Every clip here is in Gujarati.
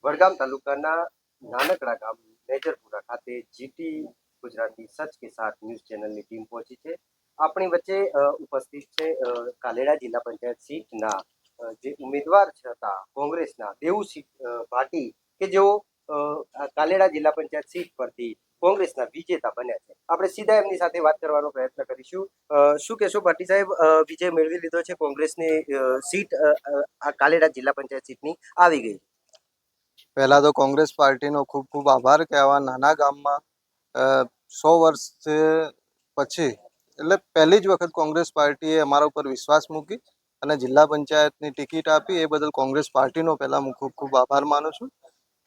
વડગામ તાલુકાના નાનકડા ગામ મેજરપુરા ખાતે જીટી ગુજરાતી સચ કે સાથ ન્યૂઝ ચેનલની ટીમ પહોંચી છે. આપણી વચ્ચે ઉપસ્થિત છે કાલેડા જિલ્લા પંચાયત સીટના જે ઉમેદવાર હતા કોંગ્રેસના દેવુસિંહ ભાટી કે જેઓ કાલેડા જિલ્લા પંચાયત સીટ પરથી કોંગ્રેસના વિજેતા બન્યા છે. આપણે સીધા એમની સાથે વાત કરવાનો પ્રયત્ન કરીશું. શું કહેશો ભાટી સાહેબ, વિજય મેળવી લીધો છે, કોંગ્રેસની સીટ આ કાલેડા જિલ્લા પંચાયત સીટની આવી ગઈ. પહેલા તો કોંગ્રેસ પાર્ટીનો ખૂબ ખૂબ આભાર કે આવા નાના ગામમાં 100 વર્ષ પછી એટલે પહેલી જ વખત કોંગ્રેસ પાર્ટીએ અમારા ઉપર વિશ્વાસ મૂકી અને જિલ્લા પંચાયતની ટિકિટ આપી. એ બદલ કોંગ્રેસ પાર્ટીનો પહેલાં હું ખૂબ ખૂબ આભાર માનું છું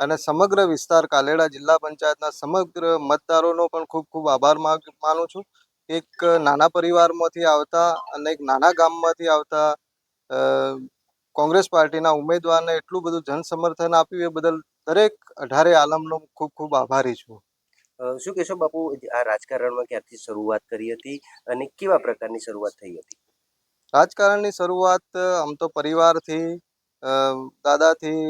અને સમગ્ર વિસ્તાર કાલેડા જિલ્લા પંચાયતના સમગ્ર મતદારોનો પણ ખૂબ ખૂબ આભાર માનું છું. એક નાના પરિવારમાંથી આવતા અને એક નાના ગામમાંથી આવતા કોંગ્રેસ પાર્ટીના ઉમેદવારને એટલું બધું જન સમર્થન આપ્યું એ બદલ દરેક 18 આલમનો ખૂબ ખૂબ આભારી છું. શું કહેશો બાપુ, આ રાજકારણમાં ક્યારથી શરૂઆત કરી હતી અને કેવા પ્રકારની શરૂઆત થઈ હતી? રાજકારણની શરૂઆત આમ તો પરિવારથી, દાદાથી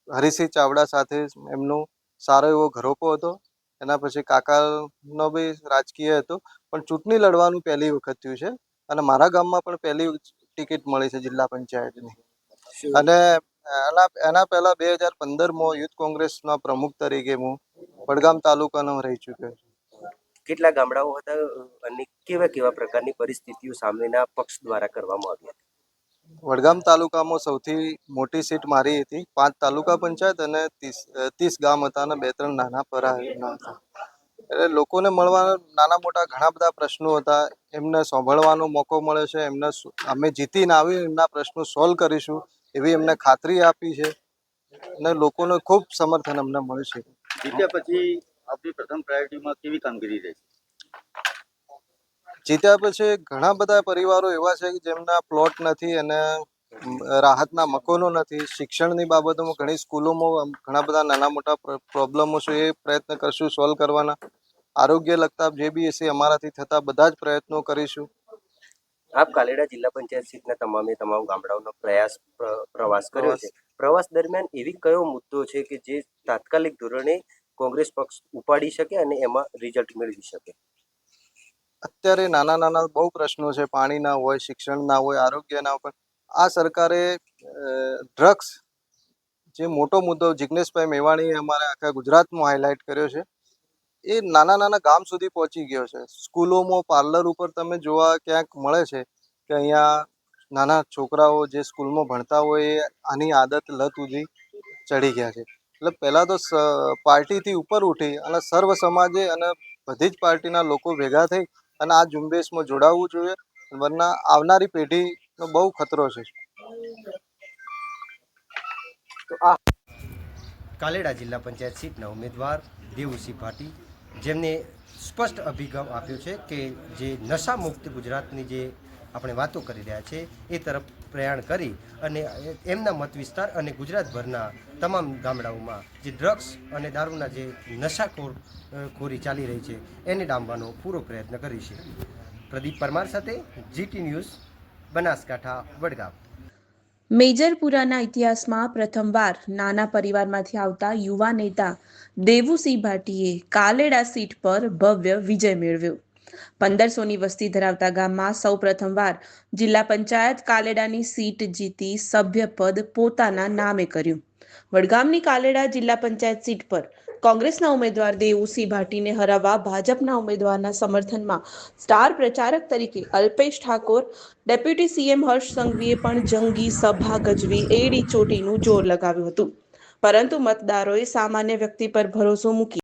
હરીસિંહ ચાવડા સાથે એમનો સારો એવો ઘરોપો હતો. એના પછી કાકાનો બી રાજકીય હતો, પણ ચૂંટણી લડવાનું પહેલી વખત થયું છે અને મારા ગામમાં પણ પહેલી ટિકિટ મળી છે જિલ્લા પંચાયતની. અને એના પહેલા 2015માં યુથ કોંગ્રેસના પ્રમુખ તરીકે હું વડગામ તાલુકાનો રહી ચૂક્યો છું. કેટલા ગામડાઓ હતા અને કેવા કેવા પ્રકારની પરિસ્થિતિઓ સામેના પક્ષ દ્વારા કરવામાં આવી હતી? વડગામ તાલુકામાં સૌથી મોટી સીટ મારી હતી. 5 તાલુકા પંચાયત અને 30 ગામ હતા અને 2-3 નાના પરાના હતા. એટલે લોકોને મળવા નાના મોટા ઘણા બધા પ્રશ્નો હતા. એમને સાંભળવાનો મોકો મળે છે. એમને અમે જીતીને આવી એમના પ્રશ્નો સોલ્વ કરીશું એવી એમને ખાતરી આપી છે અને લોકોને ખૂબ સમર્થન અમને મળે છે. જીત્યા પછી આપણી પ્રથમ પ્રાયોરિટીમાં કેવી કામગીરી રહી? જીત્યા પછી ઘણા બધા પરિવારો એવા છે કે જેમના પ્લોટ નથી અને રાહતના મકાનો નથી. શિક્ષણની બાબતોમાં ઘણી સ્કૂલોમાં ઘણા બધા નાના મોટા પ્રોબ્લેમો છે, એ પ્રયત્ન કરશું સોલ્વ કરવાના. આરોગ્ય લગતા જે બી હશે અમારાથી થતા બધા જ પ્રયત્નો કરીશું. આપ કાલેડા જિલ્લા પંચાયત સીટના તમામ ગામડાઓનો પ્રવાસ કર્યો છે. પ્રવાસ દરમિયાન એવી કયો મુદ્દો છે કે જે તાત્કાલિક ધોરણે કોંગ્રેસ પક્ષ ઉપાડી શકે અને એમાં રિઝલ્ટ મેળવી શકે? અત્યારે નાના નાના બહુ પ્રશ્નો છે. પાણી ના હોય, શિક્ષણ ના હોય, આરોગ્ય ના હોય. પણ આ સરકારે ડ્રગ્સ જે મોટો મુદ્દો જિગ્નેશભાઈ મેવાણીએ અમારા આખા ગુજરાતમાં હાઇલાઇટ કર્યો છે, એ નાના નાના ગામ સુધી પહોંચી ગયો છે. સ્કૂલોમાં પાર્લર ઉપર તમે જોવા ક્યાંક મળે છે કે અહીંયા નાના છોકરાઓ જે સ્કૂલમાં ભણતા હોય એ આની આદત લત સુધી ચડી ગયા છે. એટલે પહેલાં તો પાર્ટીથી ઉપર ઉઠી અને સર્વ સમાજે અને બધી જ પાર્ટીના લોકો ભેગા થઈ અને આ ઝુંબેશમાં જોડાવવું જોઈએ, વરના આવનારી પેઢીનો બહુ ખતરો છે. તો આ કાલેડા જિલ્લા પંચાયત સીટના ઉમેદવાર દેવુસિંહ ભાટી, જેમને સ્પષ્ટ અભિગમ આપ્યો છે કે જે નશા મુક્ત ગુજરાતની જે આપણે વાતો કરી રહ્યા છે એ તરફ પ્રયાણ કરી અને એમના મત વિસ્તાર અને ગુજરાતભરના તમામ ગામડાઓમાં જે ડ્રગ્સ અને દારૂના જે નશાખોરી ચાલી રહી છે એને ડામવાનો પૂરો પ્રયત્ન કરીશું. પ્રદીપ પરમાર સાથે જીટી ન્યૂઝ, બનાસકાંઠા, વડગામ. મેજરપુરાના ઇતિહાસમાં પ્રથમવાર નાના પરિવારમાંથી આવતા યુવા નેતા દેવુસિંહ ભાટીએ કાલેડા સીટ પર ભવ્ય વિજય મેળવ્યો. 1500ની વસ્તી ધરાવતા ગામમાં સૌ પ્રથમવાર જિલ્લા પંચાયત કાલેડાની સીટ જીતી સભ્યપદ પોતાના નામે કર્યું. વડગામની કાલેડા જિલ્લા પંચાયત સીટ પર કોંગ્રેસના ઉમેદવાર દેવુસિંહ ભાટીને હરાવવા ભાજપના ઉમેદવારના સમર્થનમાં સ્ટાર પ્રચારક તરીકે અલ્પેશ ઠાકોર, ડેપ્યુટી સીએમ હર્ષ સંઘવીએ પણ જંગી સભા ગજવી એડી ચોટીનું જોર લગાવ્યું હતું. પરંતુ મતદારોએ સામાન્ય વ્યક્તિ પર ભરોસો મૂકી